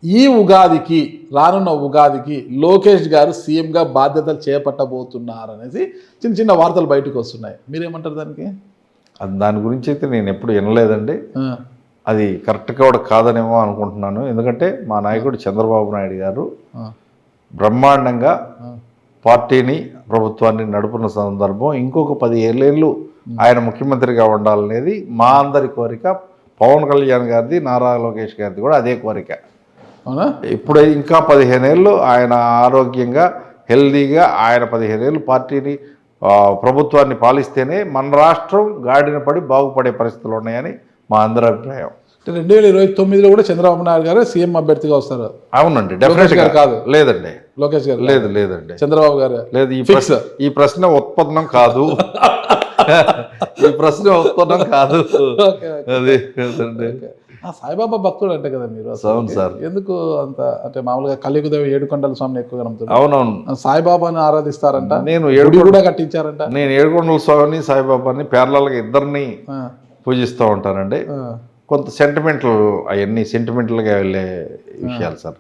ఈ ఉగాదికి రానున్న ఉగాదికి లోకేష్ గారు సీఎంగా బాధ్యతలు చేపట్టబోతున్నారనేసి చిన్న చిన్న వార్తలు బయటకు వస్తున్నాయి. మీరేమంటారు దానికి? దాని గురించి అయితే నేను ఎప్పుడు వినలేదండి. ఆ, అది కరెక్ట్గా కూడా కాదనేమో అనుకుంటున్నాను. ఎందుకంటే మా నాయకుడు చంద్రబాబు నాయుడు గారు ఆ, బ్రహ్మాండంగా ఆ, పార్టీని ప్రభుత్వాన్ని నడుపున్న సందర్భం ఇంకొక 15 ఏళ్ళు ఆయన ముఖ్యమంత్రిగా ఉండాలనేది మా అందరి కోరిక. పవన్ కళ్యాణ్ గారిది, నారా లోకేష్ గారిది కూడా అదే కోరిక. అవునా? ఇప్పుడు ఇంకా 15 ఏళ్ళు ఆయన ఆరోగ్యంగా హెల్దీగా ఆయన 15 ఏళ్ళు పార్టీని ప్రభుత్వాన్ని పాలిస్తేనే మన రాష్ట్రం గాడిన పడి బాగుపడే పరిస్థితులు ఉన్నాయని మా అందరి అభిప్రాయం. 2029లో కూడా చంద్రబాబు నాయుడు గారు సీఎం అభ్యర్థిగా వస్తారు. అవునండి, లోకేష్ డెఫినెట్గా. గారు కాదు, లేదండి, లోకేష్ గారు లేదండి, చంద్రబాబు గారు లేదు. Fix. ఈ ప్రశ్న ఉత్పన్నం కాదు. ఈ ప్రశ్న ఉత్పన్నం కాదు. Okay, okay. అది అదండి. సాయిబాబా భక్తుడు అంటే కదా మీరు అసలు? అవును సార్. ఎందుకు అంత అంటే మామూలుగా కలియుగదేవి ఏడుకొండల స్వామిని ఎక్కువగా నమ్ముతారు. అవునవును. సాయిబాబాని ఆరాధిస్తారంట, నేను గుడి కూడా కట్టించారంట. నేను ఏడుకొండల స్వామిని సాయిబాబాని ప్యారలల్గా ఇద్దరిని ఆ, పూజిస్తూ ఉంటానండి. ఆ. కొంత సెంటిమెంటల్ అవన్నీ సెంటిమెంటల్గా వెళ్ళే విషయాలు సార్.